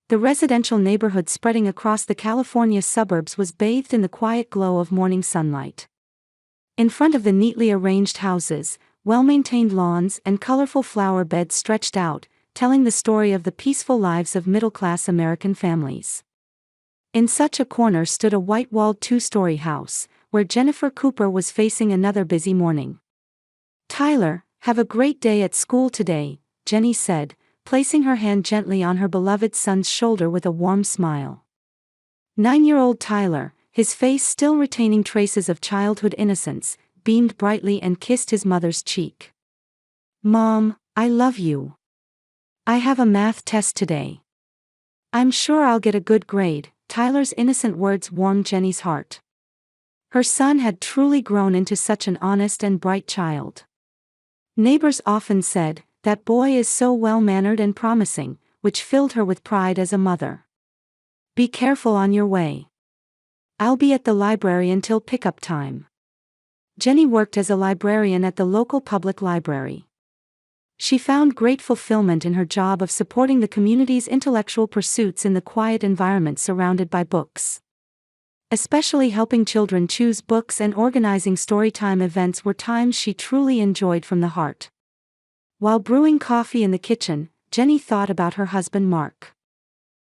The residential neighborhood spreading across the California suburbs was bathed in the quiet glow of morning sunlight. In front of the neatly arranged houses, well-maintained lawns and colorful flower beds stretched out, telling the story of the peaceful lives of middle-class American families. In such a corner stood a white-walled two-story house, where Jennifer Cooper was facing another busy morning. "Tyler, have a great day at school today," Jenny said, placing her hand gently on her beloved son's shoulder with a warm smile. 9-year-old Tyler, his face still retaining traces of childhood innocence, beamed brightly and kissed his mother's cheek. "Mom, I love you. I have a math test today. I'm sure I'll get a good grade." Tyler's innocent words warmed Jenny's heart. Her son had truly grown into such an honest and bright child. Neighbors often said, "That boy is so well-mannered and promising," which filled her with pride as a mother. "Be careful on your way. I'll be at the library until pickup time." Jenny worked as a librarian at the local public library. She found great fulfillment in her job of supporting the community's intellectual pursuits in the quiet environment surrounded by books. Especially helping children choose books and organizing storytime events were times she truly enjoyed from the heart. While brewing coffee in the kitchen, Jenny thought about her husband Mark.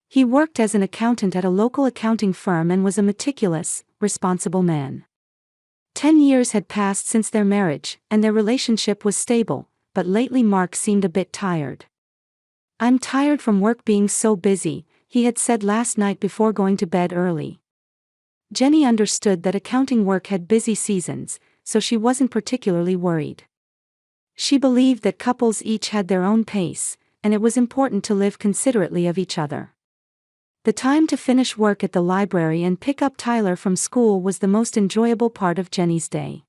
He worked as an accountant at a local accounting firm and was a meticulous, responsible man. 10 years had passed since their marriage, and their relationship was stable, but lately Mark seemed a bit tired. "I'm tired from work being so busy," he had said last night before going to bed early. Jenny understood that accounting work had busy seasons, so she wasn't particularly worried. She believed that couples each had their own pace, and it was important to live considerately of each other. The time to finish work at the library and pick up Tyler from school was the most enjoyable part of Jenny's day.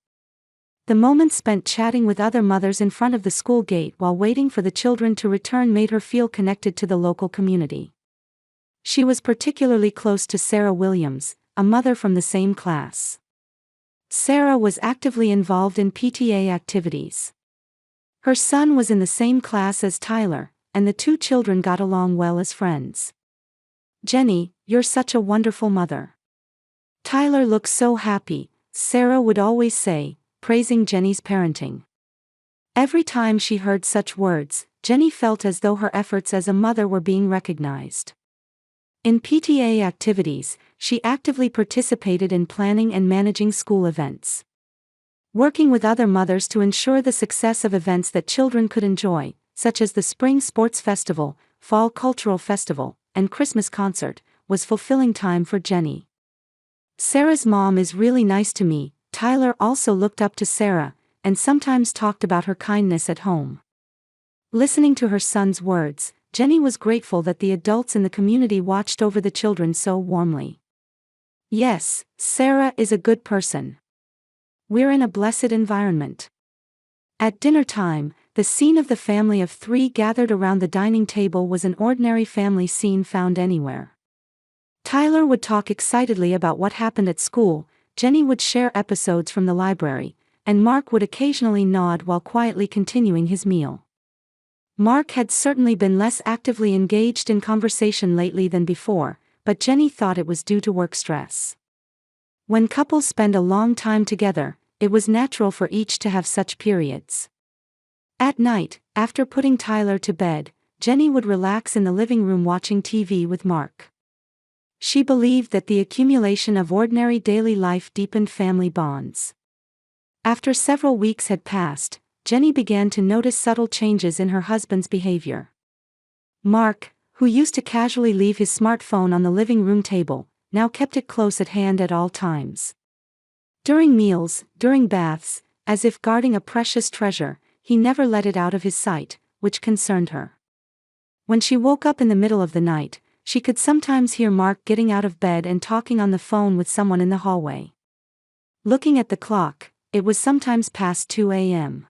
The moments spent chatting with other mothers in front of the school gate while waiting for the children to return made her feel connected to the local community. She was particularly close to Sarah Williams, a mother from the same class. Sarah was actively involved in PTA activities. Her son was in the same class as Tyler, and the two children got along well as friends. "Jenny, you're such a wonderful mother. Tyler looks so happy," Sarah would always say, praising Jenny's parenting. Every time she heard such words, Jenny felt as though her efforts as a mother were being recognized. In PTA activities, she actively participated in planning and managing school events. Working with other mothers to ensure the success of events that children could enjoy, such as the Spring Sports Festival, Fall Cultural Festival, and Christmas concert, was fulfilling time for Jenny. "Sarah's mom is really nice to me." Tyler also looked up to Sarah, and sometimes talked about her kindness at home. Listening to her son's words, Jenny was grateful that the adults in the community watched over the children so warmly. "Yes, Sarah is a good person. We're in a blessed environment." At dinner time, the scene of the family of 3 gathered around the dining table was an ordinary family scene found anywhere. Tyler would talk excitedly about what happened at school, Jenny would share episodes from the library, and Mark would occasionally nod while quietly continuing his meal. Mark had certainly been less actively engaged in conversation lately than before, but Jenny thought it was due to work stress. When couples spend a long time together, it was natural for each to have such periods. At night, after putting Tyler to bed, Jenny would relax in the living room watching TV with Mark. She believed that the accumulation of ordinary daily life deepened family bonds. After several weeks had passed, Jenny began to notice subtle changes in her husband's behavior. Mark, who used to casually leave his smartphone on the living room table, now kept it close at hand at all times. During meals, during baths, as if guarding a precious treasure, he never let it out of his sight, which concerned her. When she woke up in the middle of the night, she could sometimes hear Mark getting out of bed and talking on the phone with someone in the hallway. Looking at the clock, it was sometimes past 2 a.m.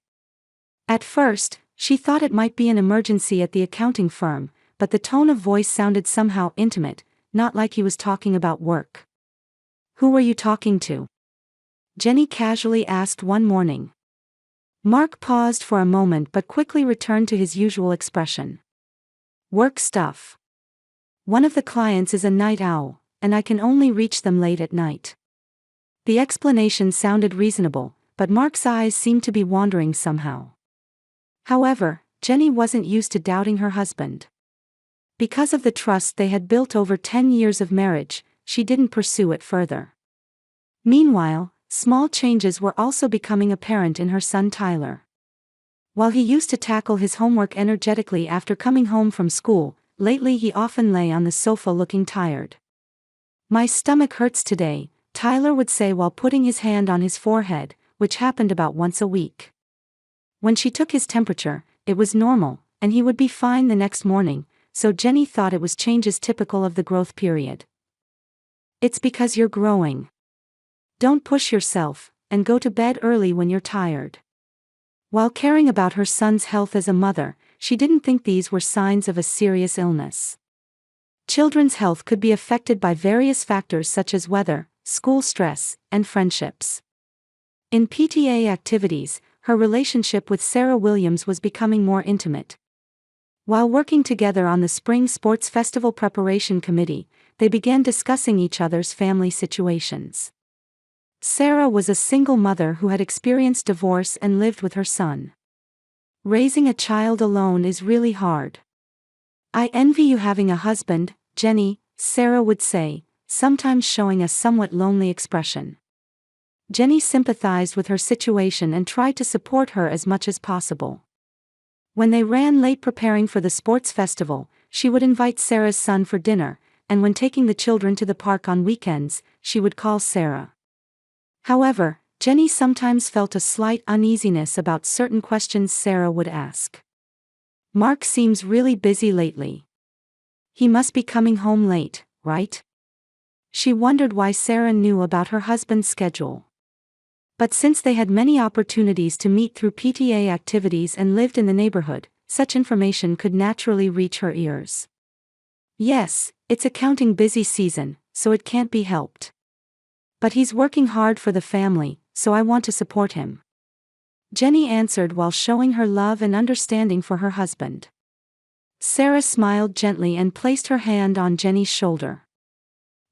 At first, she thought it might be an emergency at the accounting firm, but the tone of voice sounded somehow intimate, not like he was talking about work. "Who were you talking to?" Jenny casually asked one morning. Mark paused for a moment but quickly returned to his usual expression. "Work stuff." One of the clients is a night owl, and I can only reach them late at night. The explanation sounded reasonable, but Mark's eyes seemed to be wandering somehow. However, Jenny wasn't used to doubting her husband. Because of the trust they had built over 10 years of marriage, she didn't pursue it further. Meanwhile, small changes were also becoming apparent in her son Tyler. While he used to tackle his homework energetically after coming home from school, lately he often lay on the sofa looking tired. "My stomach hurts today," Tyler would say while putting his hand on his forehead, which happened about once a week. When she took his temperature, it was normal, and he would be fine the next morning, so Jenny thought it was changes typical of the growth period. "It's because you're growing. Don't push yourself, and go to bed early when you're tired." While caring about her son's health as a mother, she didn't think these were signs of a serious illness. Children's health could be affected by various factors such as weather, school stress, and friendships. In PTA activities, her relationship with Sarah Williams was becoming more intimate. While working together on the Spring Sports Festival Preparation Committee, they began discussing each other's family situations. Sarah was a single mother who had experienced divorce and lived with her son. "Raising a child alone is really hard. I envy you having a husband, Jenny," Sarah would say, sometimes showing a somewhat lonely expression. Jenny sympathized with her situation and tried to support her as much as possible. When they ran late preparing for the sports festival, she would invite Sarah's son for dinner, and when taking the children to the park on weekends, she would call Sarah. However, Jenny sometimes felt a slight uneasiness about certain questions Sarah would ask. "Mark seems really busy lately. He must be coming home late, right?" She wondered why Sarah knew about her husband's schedule. But since they had many opportunities to meet through PTA activities and lived in the neighborhood, such information could naturally reach her ears. "Yes, it's accounting busy season, so it can't be helped. But he's working hard for the family, so I want to support him," Jenny answered while showing her love and understanding for her husband. Sarah smiled gently and placed her hand on Jenny's shoulder.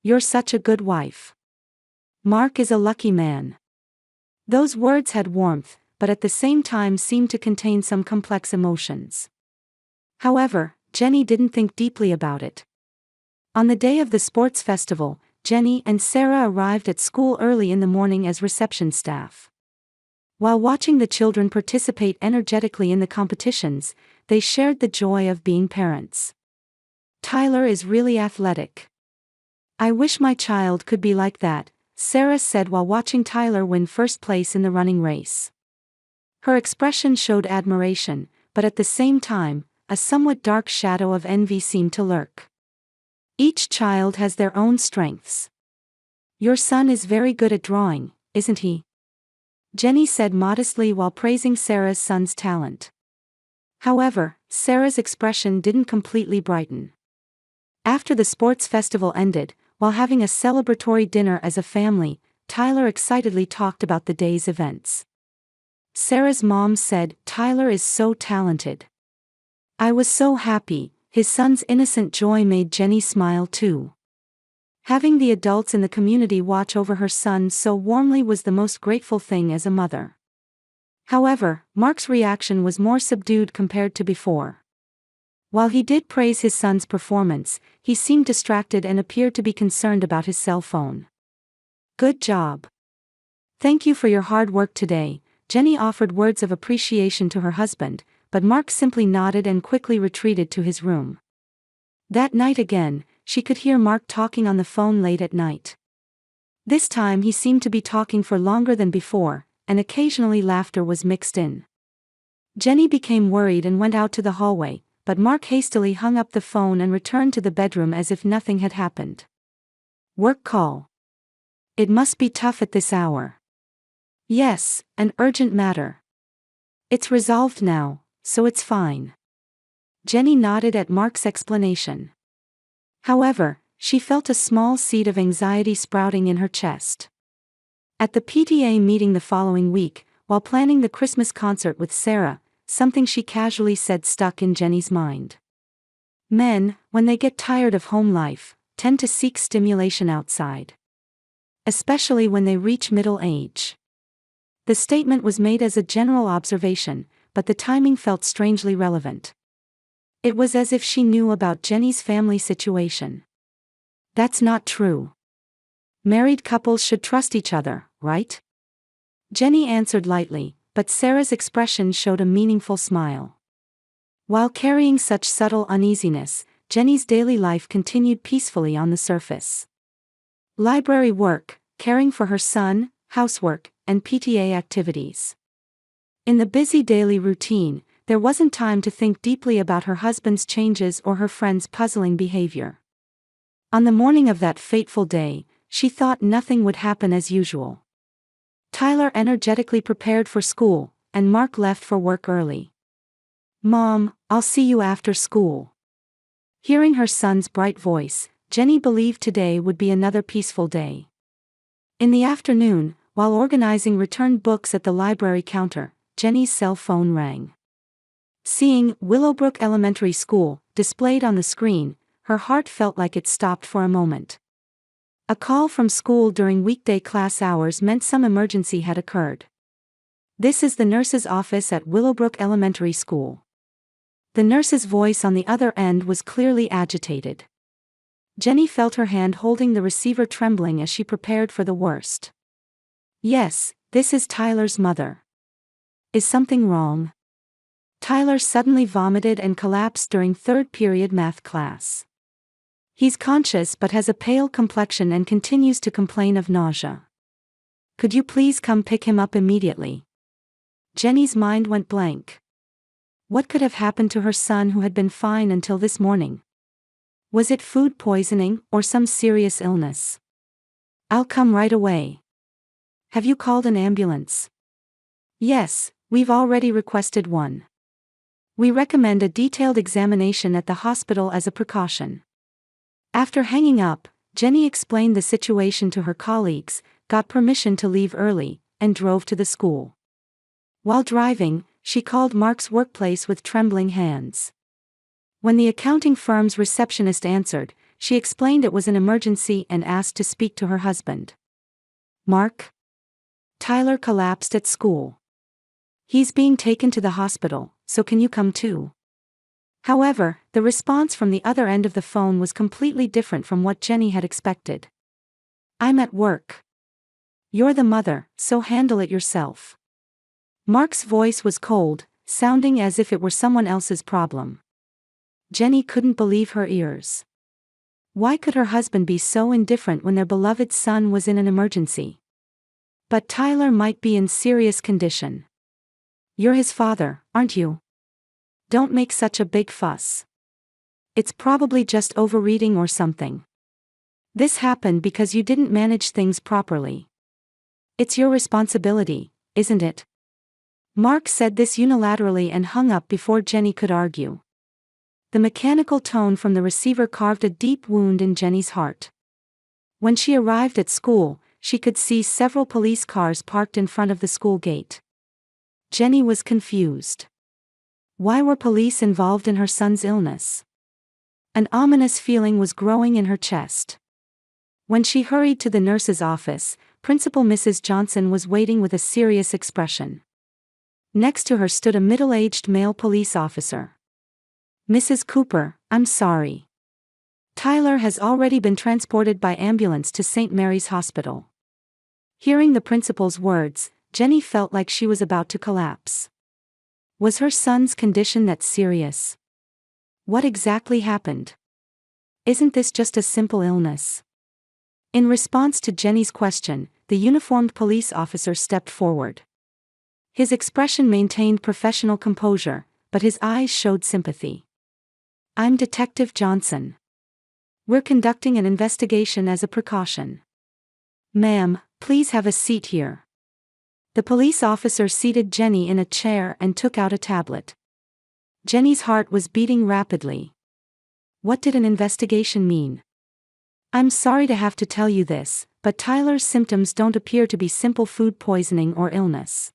"You're such a good wife. Mark is a lucky man." Those words had warmth, but at the same time seemed to contain some complex emotions. However, Jenny didn't think deeply about it. On the day of the sports festival, Jenny and Sarah arrived at school early in the morning as reception staff. While watching the children participate energetically in the competitions, they shared the joy of being parents. "Tyler is really athletic. I wish my child could be like that," Sarah said while watching Tyler win first place in the running race. Her expression showed admiration, but at the same time, a somewhat dark shadow of envy seemed to lurk. "Each child has their own strengths. Your son is very good at drawing, isn't he?" Jenny said modestly while praising Sarah's son's talent. However, Sarah's expression didn't completely brighten. After the sports festival ended, while having a celebratory dinner as a family, Tyler excitedly talked about the day's events. Sarah's mom said, "Tyler is so talented. I was so happy." His son's innocent joy made Jenny smile too. Having the adults in the community watch over her son so warmly was the most grateful thing as a mother. However, Mark's reaction was more subdued compared to before. While he did praise his son's performance, he seemed distracted and appeared to be concerned about his cell phone. "Good job. Thank you for your hard work today," Jenny offered words of appreciation to her husband, but Mark simply nodded and quickly retreated to his room. That night again, she could hear Mark talking on the phone late at night. This time he seemed to be talking for longer than before, and occasionally laughter was mixed in. Jenny became worried and went out to the hallway, but Mark hastily hung up the phone and returned to the bedroom as if nothing had happened. "Work call. It must be tough at this hour." "Yes, an urgent matter. It's resolved now, so it's fine." Jenny nodded at Mark's explanation. However, she felt a small seed of anxiety sprouting in her chest. At the PTA meeting the following week, while planning the Christmas concert with Sarah, something she casually said stuck in Jenny's mind. Men, when they get tired of home life, tend to seek stimulation outside. Especially when they reach middle age. The statement was made as a general observation, but the timing felt strangely relevant. It was as if she knew about Jenny's family situation. That's not true. Married couples should trust each other, right? Jenny answered lightly, but Sarah's expression showed a meaningful smile. While carrying such subtle uneasiness, Jenny's daily life continued peacefully on the surface. Library work, caring for her son, housework, and PTA activities. In the busy daily routine, there wasn't time to think deeply about her husband's changes or her friend's puzzling behavior. On the morning of that fateful day, she thought nothing would happen as usual. Tyler energetically prepared for school, and Mark left for work early. "Mom, I'll see you after school." Hearing her son's bright voice, Jenny believed today would be another peaceful day. In the afternoon, while organizing returned books at the library counter, Jenny's cell phone rang. Seeing Willowbrook Elementary School displayed on the screen, her heart felt like it stopped for a moment. A call from school during weekday class hours meant some emergency had occurred. "This is the nurse's office at Willowbrook Elementary School." The nurse's voice on the other end was clearly agitated. Jenny felt her hand holding the receiver trembling as she prepared for the worst. "Yes, this is Tyler's mother. Is something wrong?" Tyler suddenly vomited and collapsed during third period math class. He's conscious but has a pale complexion and continues to complain of nausea. "Could you please come pick him up immediately?" Jenny's mind went blank. What could have happened to her son who had been fine until this morning? Was it food poisoning or some serious illness? "I'll come right away." "Have you called an ambulance?" "Yes, we've already requested one. We recommend a detailed examination at the hospital as a precaution." After hanging up, Jenny explained the situation to her colleagues, got permission to leave early, and drove to the school. While driving, she called Mark's workplace with trembling hands. When the accounting firm's receptionist answered, she explained it was an emergency and asked to speak to her husband. "Mark? Tyler collapsed at school. He's being taken to the hospital, so can you come too?" However, the response from the other end of the phone was completely different from what Jenny had expected. "I'm at work. You're the mother, so handle it yourself." Mark's voice was cold, sounding as if it were someone else's problem. Jenny couldn't believe her ears. Why could her husband be so indifferent when their beloved son was in an emergency? But Tyler might be in serious condition. "You're his father, aren't you? Don't make such a big fuss. It's probably just overreading or something. This happened because you didn't manage things properly. It's your responsibility, isn't it?" Mark said this unilaterally and hung up before Jenny could argue. The mechanical tone from the receiver carved a deep wound in Jenny's heart. When she arrived at school, she could see several police cars parked in front of the school gate. Jenny was confused. Why were police involved in her son's illness? An ominous feeling was growing in her chest. When she hurried to the nurse's office, Principal Mrs. Johnson was waiting with a serious expression. Next to her stood a middle-aged male police officer. "Mrs. Cooper, I'm sorry. Tyler has already been transported by ambulance to St. Mary's Hospital." Hearing the principal's words, Jenny felt like she was about to collapse. Was her son's condition that serious? What exactly happened? Isn't this just a simple illness? In response to Jenny's question, the uniformed police officer stepped forward. His expression maintained professional composure, but his eyes showed sympathy. "I'm Detective Johnson. We're conducting an investigation as a precaution. Ma'am, please have a seat here." The police officer seated Jenny in a chair and took out a tablet. Jenny's heart was beating rapidly. What did an investigation mean? "I'm sorry to have to tell you this, but Tyler's symptoms don't appear to be simple food poisoning or illness.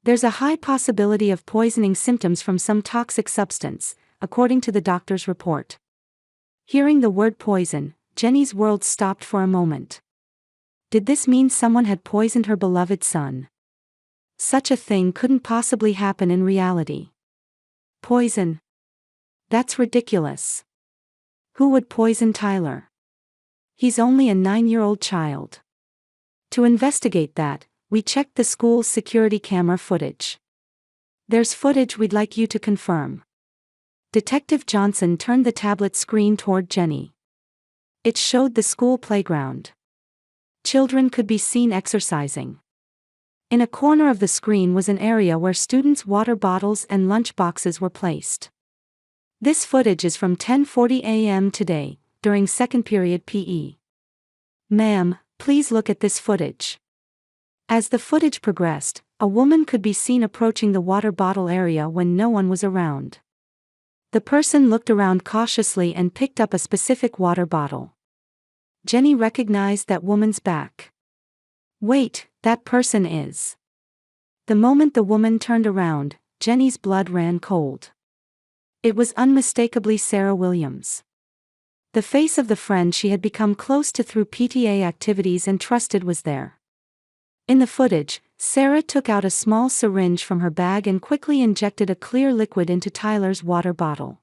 There's a high possibility of poisoning symptoms from some toxic substance, according to the doctor's report. Hearing the word poison, Jenny's world stopped for a moment. Did this mean someone had poisoned her beloved son? Such a thing couldn't possibly happen in reality. Poison? That's ridiculous. Who would poison Tyler? He's only a 9-year-old child. To investigate that, we checked the school's security camera footage. There's footage we'd like you to confirm. Detective Johnson turned the tablet screen toward Jenny. It showed the school playground. Children could be seen exercising. In a corner of the screen was an area where students' water bottles and lunch boxes were placed. This footage is from 10:40 a.m. today, during second period PE. Ma'am, please look at this footage. As the footage progressed, a woman could be seen approaching the water bottle area when no one was around. The person looked around cautiously and picked up a specific water bottle. Jenny recognized that woman's back. Wait, that person is. The moment the woman turned around, Jenny's blood ran cold. It was unmistakably Sarah Williams. The face of the friend she had become close to through PTA activities and trusted was there. In the footage, Sarah took out a small syringe from her bag and quickly injected a clear liquid into Tyler's water bottle.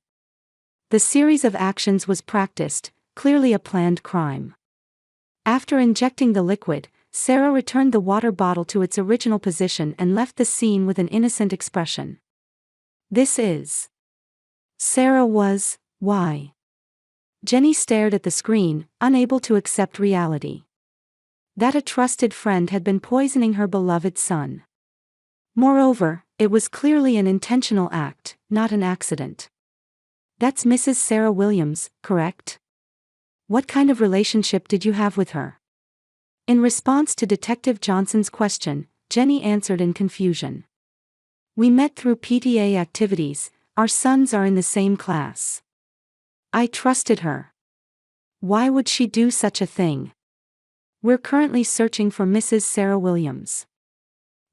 The series of actions was practiced, clearly a planned crime. After injecting the liquid, Sarah returned the water bottle to its original position and left the scene with an innocent expression. This is. Sarah was, why? Jenny stared at the screen, unable to accept reality. That a trusted friend had been poisoning her beloved son. Moreover, it was clearly an intentional act, not an accident. That's Mrs. Sarah Williams, correct? What kind of relationship did you have with her? In response to Detective Johnson's question, Jenny answered in confusion. We met through PTA activities, our sons are in the same class. I trusted her. Why would she do such a thing? We're currently searching for Mrs. Sarah Williams.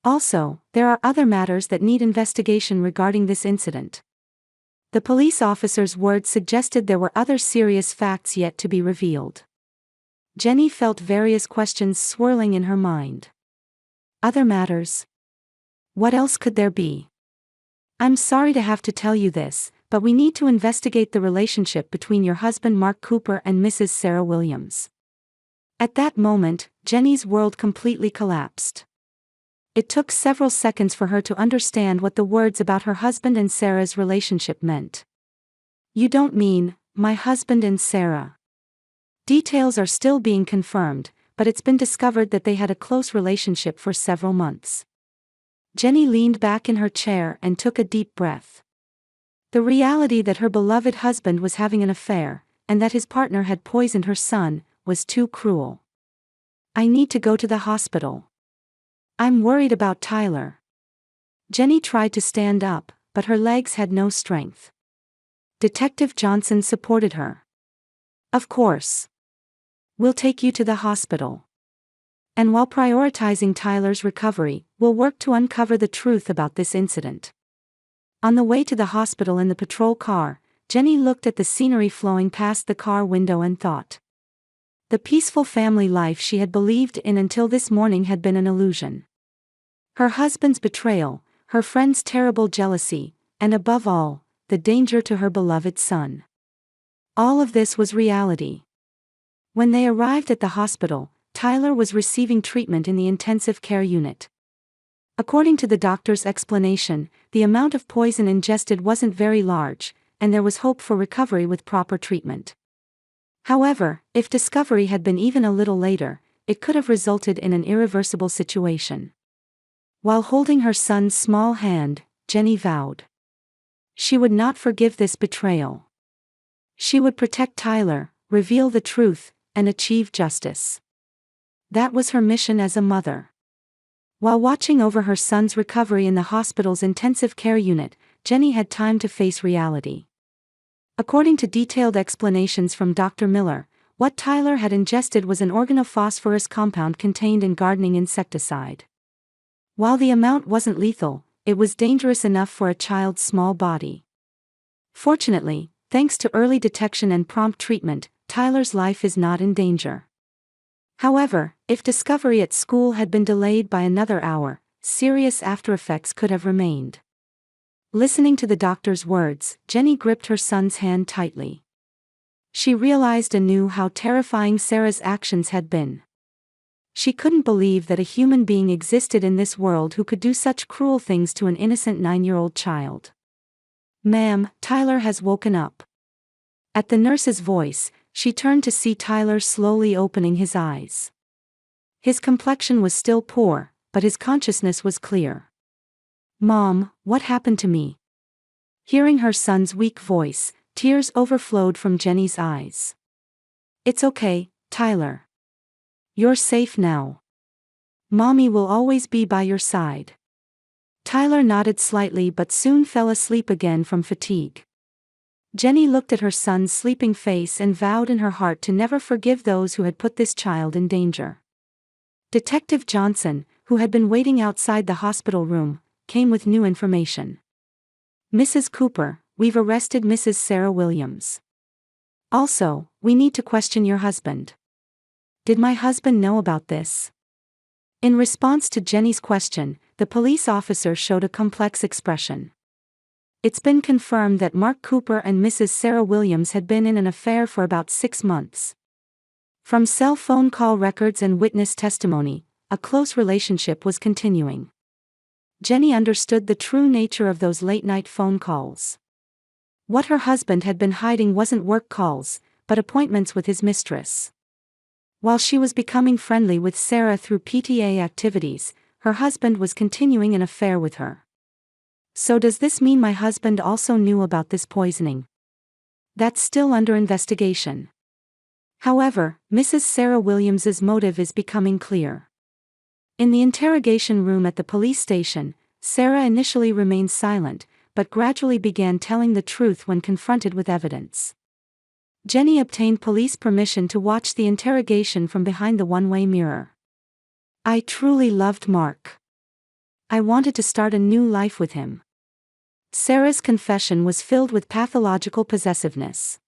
Also, there are other matters that need investigation regarding this incident. The police officer's words suggested there were other serious facts yet to be revealed. Jenny felt various questions swirling in her mind. Other matters? What else could there be? I'm sorry to have to tell you this, but we need to investigate the relationship between your husband Mark Cooper and Mrs. Sarah Williams. At that moment, Jenny's world completely collapsed. It took several seconds for her to understand what the words about her husband and Sarah's relationship meant. You don't mean, my husband and Sarah? Details are still being confirmed, but it's been discovered that they had a close relationship for several months. Jenny leaned back in her chair and took a deep breath. The reality that her beloved husband was having an affair, and that his partner had poisoned her son, was too cruel. I need to go to the hospital. I'm worried about Tyler. Jenny tried to stand up, but her legs had no strength. Detective Johnson supported her. Of course. We'll take you to the hospital. And while prioritizing Tyler's recovery, we'll work to uncover the truth about this incident. On the way to the hospital in the patrol car, Jenny looked at the scenery flowing past the car window and thought. The peaceful family life she had believed in until this morning had been an illusion. Her husband's betrayal, her friend's terrible jealousy, and above all, the danger to her beloved son. All of this was reality. When they arrived at the hospital, Tyler was receiving treatment in the intensive care unit. According to the doctor's explanation, the amount of poison ingested wasn't very large, and there was hope for recovery with proper treatment. However, if discovery had been even a little later, it could have resulted in an irreversible situation. While holding her son's small hand, Jenny vowed. She would not forgive this betrayal. She would protect Tyler, reveal the truth, and achieve justice. That was her mission as a mother. While watching over her son's recovery in the hospital's intensive care unit, Jenny had time to face reality. According to detailed explanations from Dr. Miller, what Tyler had ingested was an organophosphorus compound contained in gardening insecticide. While the amount wasn't lethal, it was dangerous enough for a child's small body. Fortunately, thanks to early detection and prompt treatment, Tyler's life is not in danger. However, if discovery at school had been delayed by another hour, serious aftereffects could have remained. Listening to the doctor's words, Jenny gripped her son's hand tightly. She realized anew how terrifying Sarah's actions had been. She couldn't believe that a human being existed in this world who could do such cruel things to an innocent 9-year-old child. "Ma'am, Tyler has woken up." At the nurse's voice, she turned to see Tyler slowly opening his eyes. His complexion was still poor, but his consciousness was clear. "Mom, what happened to me?" Hearing her son's weak voice, tears overflowed from Jenny's eyes. "It's okay, Tyler. You're safe now. Mommy will always be by your side." Tyler nodded slightly but soon fell asleep again from fatigue. Jenny looked at her son's sleeping face and vowed in her heart to never forgive those who had put this child in danger. Detective Johnson, who had been waiting outside the hospital room, came with new information. "Mrs. Cooper, we've arrested Mrs. Sarah Williams. Also, we need to question your husband. Did my husband know about this?" In response to Jenny's question, the police officer showed a complex expression. "It's been confirmed that Mark Cooper and Mrs. Sarah Williams had been in an affair for about 6 months. From cell phone call records and witness testimony, a close relationship was continuing." Jenny understood the true nature of those late-night phone calls. What her husband had been hiding wasn't work calls, but appointments with his mistress. While she was becoming friendly with Sarah through PTA activities, her husband was continuing an affair with her. "So does this mean my husband also knew about this poisoning?" "That's still under investigation. However, Mrs. Sarah Williams's motive is becoming clear." In the interrogation room at the police station, Sarah initially remained silent, but gradually began telling the truth when confronted with evidence. Jenny obtained police permission to watch the interrogation from behind the one-way mirror. "I truly loved Mark. I wanted to start a new life with him." Sarah's confession was filled with pathological possessiveness.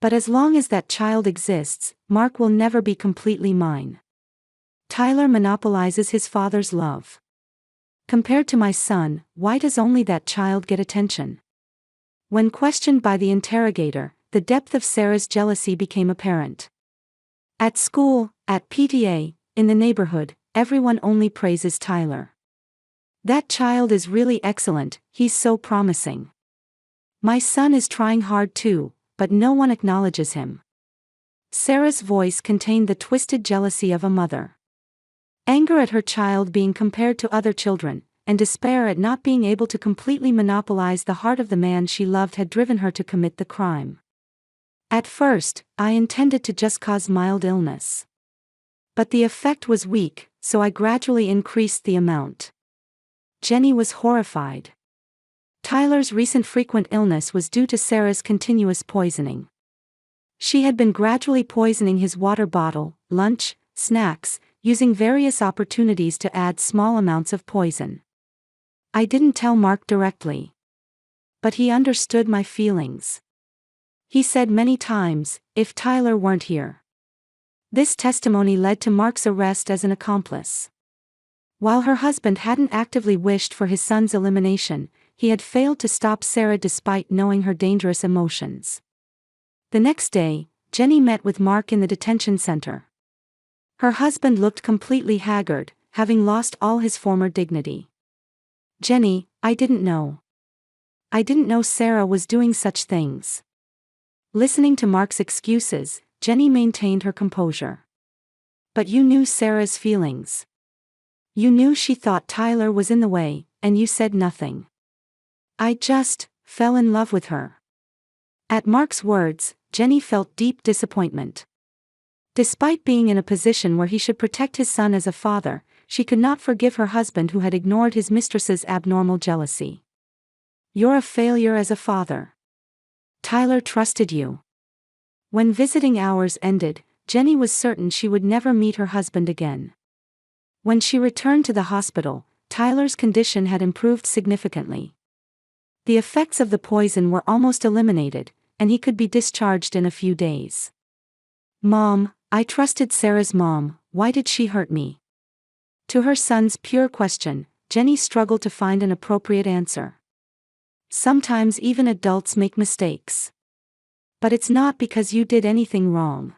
"But as long as that child exists, Mark will never be completely mine. Tyler monopolizes his father's love. Compared to my son, why does only that child get attention?" When questioned by the interrogator, the depth of Sarah's jealousy became apparent. "At school, at PTA, in the neighborhood, everyone only praises Tyler. That child is really excellent, he's so promising. My son is trying hard too, but no one acknowledges him." Sarah's voice contained the twisted jealousy of a mother. Anger at her child being compared to other children, and despair at not being able to completely monopolize the heart of the man she loved had driven her to commit the crime. "At first, I intended to just cause mild illness. But the effect was weak, so I gradually increased the amount." Jenny was horrified. Tyler's recent frequent illness was due to Sarah's continuous poisoning. She had been gradually poisoning his water bottle, lunch, snacks, using various opportunities to add small amounts of poison. "I didn't tell Mark directly. But he understood my feelings. He said many times, if Tyler weren't here." This testimony led to Mark's arrest as an accomplice. While her husband hadn't actively wished for his son's elimination, he had failed to stop Sarah despite knowing her dangerous emotions. The next day, Jenny met with Mark in the detention center. Her husband looked completely haggard, having lost all his former dignity. "Jenny, I didn't know. I didn't know Sarah was doing such things." Listening to Mark's excuses, Jenny maintained her composure. "But you knew Sarah's feelings. You knew she thought Tyler was in the way, and you said nothing." "I just fell in love with her." At Mark's words, Jenny felt deep disappointment. Despite being in a position where he should protect his son as a father, she could not forgive her husband who had ignored his mistress's abnormal jealousy. "You're a failure as a father. Tyler trusted you." When visiting hours ended, Jenny was certain she would never meet her husband again. When she returned to the hospital, Tyler's condition had improved significantly. The effects of the poison were almost eliminated, and he could be discharged in a few days. "Mom, I trusted Sarah's mom, why did she hurt me?" To her son's pure question, Jenny struggled to find an appropriate answer. "Sometimes even adults make mistakes. But it's not because you did anything wrong.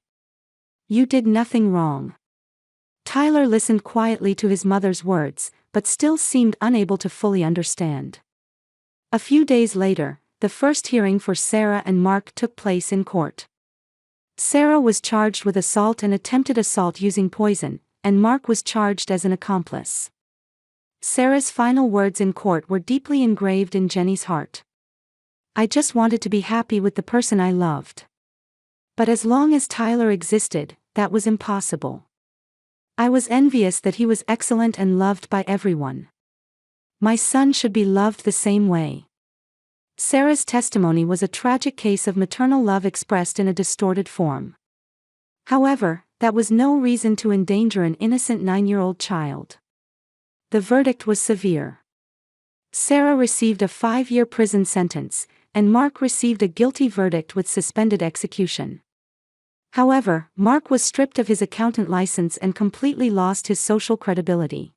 You did nothing wrong." Tyler listened quietly to his mother's words, but still seemed unable to fully understand. A few days later, the first hearing for Sarah and Mark took place in court. Sarah was charged with assault and attempted assault using poison, and Mark was charged as an accomplice. Sarah's final words in court were deeply engraved in Jenny's heart. "I just wanted to be happy with the person I loved. But as long as Tyler existed, that was impossible. I was envious that he was excellent and loved by everyone. My son should be loved the same way." Sarah's testimony was a tragic case of maternal love expressed in a distorted form. However, that was no reason to endanger an innocent 9-year-old child. The verdict was severe. Sarah received a 5-year prison sentence, and Mark received a guilty verdict with suspended execution. However, Mark was stripped of his accountant license and completely lost his social credibility.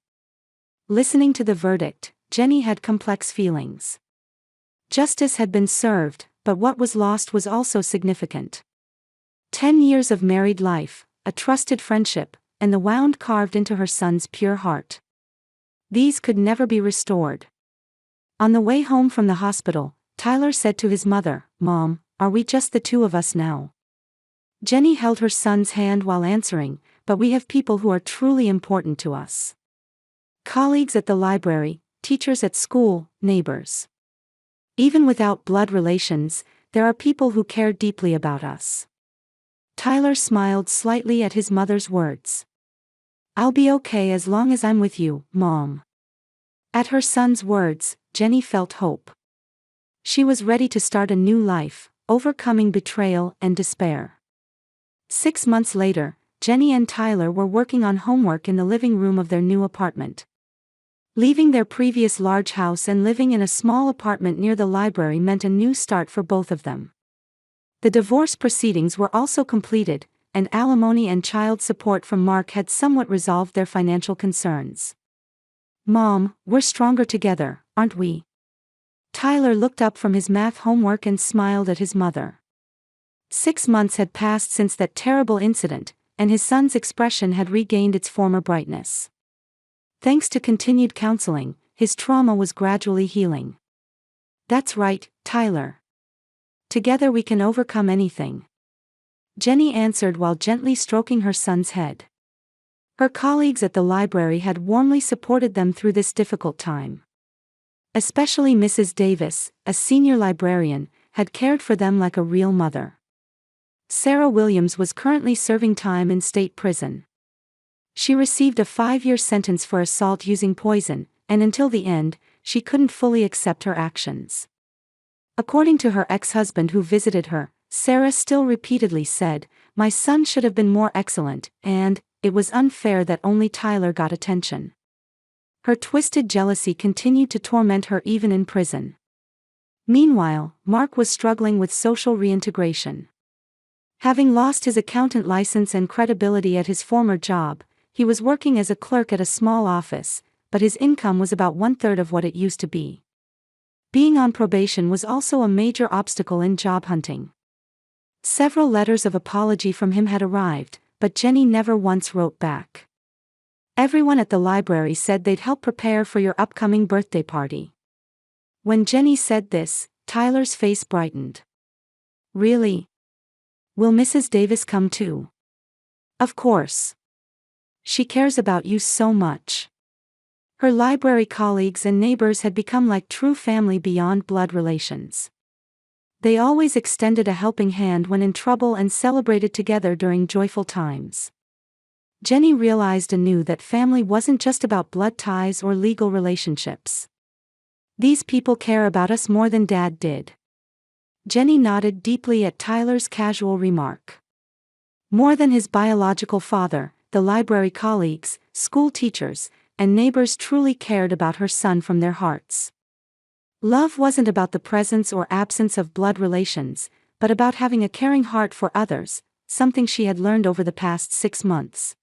Listening to the verdict, Jenny had complex feelings. Justice had been served, but what was lost was also significant. 10 years of married life, a trusted friendship, and the wound carved into her son's pure heart. These could never be restored. On the way home from the hospital, Tyler said to his mother, "Mom, are we just the two of us now?" Jenny held her son's hand while answering, "But we have people who are truly important to us. Colleagues at the library, teachers at school, neighbors. Even without blood relations, there are people who care deeply about us." Tyler smiled slightly at his mother's words. "I'll be okay as long as I'm with you, Mom." At her son's words, Jenny felt hope. She was ready to start a new life, overcoming betrayal and despair. 6 months later, Jenny and Tyler were working on homework in the living room of their new apartment. Leaving their previous large house and living in a small apartment near the library meant a new start for both of them. The divorce proceedings were also completed, and alimony and child support from Mark had somewhat resolved their financial concerns. "Mom, we're stronger together, aren't we?" Tyler looked up from his math homework and smiled at his mother. 6 months had passed since that terrible incident, and his son's expression had regained its former brightness. Thanks to continued counseling, his trauma was gradually healing. "That's right, Tyler. Together we can overcome anything," Jenny answered while gently stroking her son's head. Her colleagues at the library had warmly supported them through this difficult time. Especially Mrs. Davis, a senior librarian, had cared for them like a real mother. Sarah Williams was currently serving time in state prison. She received a 5-year sentence for assault using poison, and until the end, she couldn't fully accept her actions. According to her ex-husband who visited her, Sarah still repeatedly said, "My son should have been more excellent, and it was unfair that only Tyler got attention." Her twisted jealousy continued to torment her even in prison. Meanwhile, Mark was struggling with social reintegration. Having lost his accountant license and credibility at his former job, he was working as a clerk at a small office, but his income was about 1/3 of what it used to be. Being on probation was also a major obstacle in job hunting. Several letters of apology from him had arrived, but Jenny never once wrote back. Everyone at the library said they'd help prepare for your upcoming birthday party. When Jenny said this, Tyler's face brightened. "Really? Will Mrs. Davis come too?" "Of course. She cares about you so much." Her library colleagues and neighbors had become like true family beyond blood relations. They always extended a helping hand when in trouble and celebrated together during joyful times. Jenny realized anew that family wasn't just about blood ties or legal relationships. "These people care about us more than Dad did." Jenny nodded deeply at Tyler's casual remark. More than his biological father, the library colleagues, school teachers, and neighbors truly cared about her son from their hearts. Love wasn't about the presence or absence of blood relations, but about having a caring heart for others, something she had learned over the past 6 months.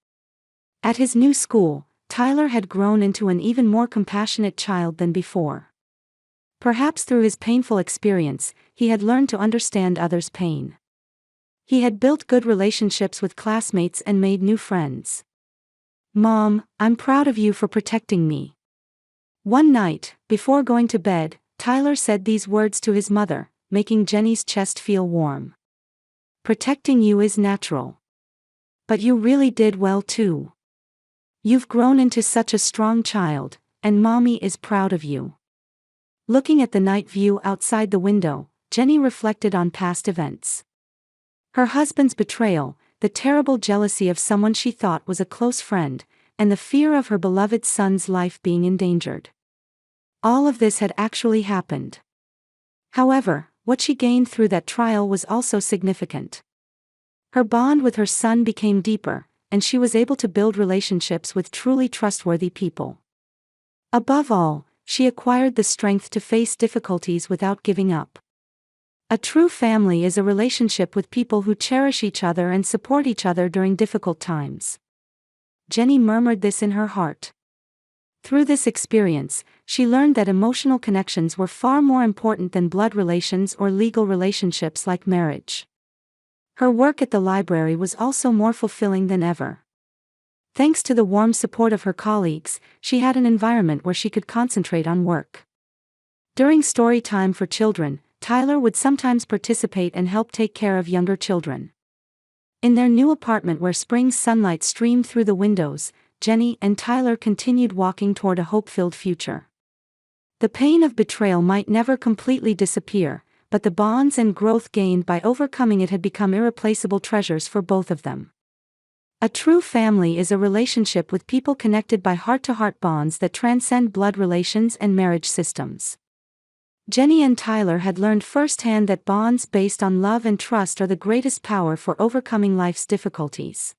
At his new school, Tyler had grown into an even more compassionate child than before. Perhaps through his painful experience, he had learned to understand others' pain. He had built good relationships with classmates and made new friends. "Mom, I'm proud of you for protecting me." One night, before going to bed, Tyler said these words to his mother, making Jenny's chest feel warm. "Protecting you is natural. But you really did well too. You've grown into such a strong child, and Mommy is proud of you." Looking at the night view outside the window, Jenny reflected on past events. Her husband's betrayal, the terrible jealousy of someone she thought was a close friend, and the fear of her beloved son's life being endangered. All of this had actually happened. However, what she gained through that trial was also significant. Her bond with her son became deeper, and she was able to build relationships with truly trustworthy people. Above all, she acquired the strength to face difficulties without giving up. A true family is a relationship with people who cherish each other and support each other during difficult times. Jenny murmured this in her heart. Through this experience, she learned that emotional connections were far more important than blood relations or legal relationships like marriage. Her work at the library was also more fulfilling than ever. Thanks to the warm support of her colleagues, she had an environment where she could concentrate on work. During story time for children, Tyler would sometimes participate and help take care of younger children. In their new apartment where spring sunlight streamed through the windows, Jenny and Tyler continued walking toward a hope-filled future. The pain of betrayal might never completely disappear, but the bonds and growth gained by overcoming it had become irreplaceable treasures for both of them. A true family is a relationship with people connected by heart-to-heart bonds that transcend blood relations and marriage systems. Jenny and Tyler had learned firsthand that bonds based on love and trust are the greatest power for overcoming life's difficulties.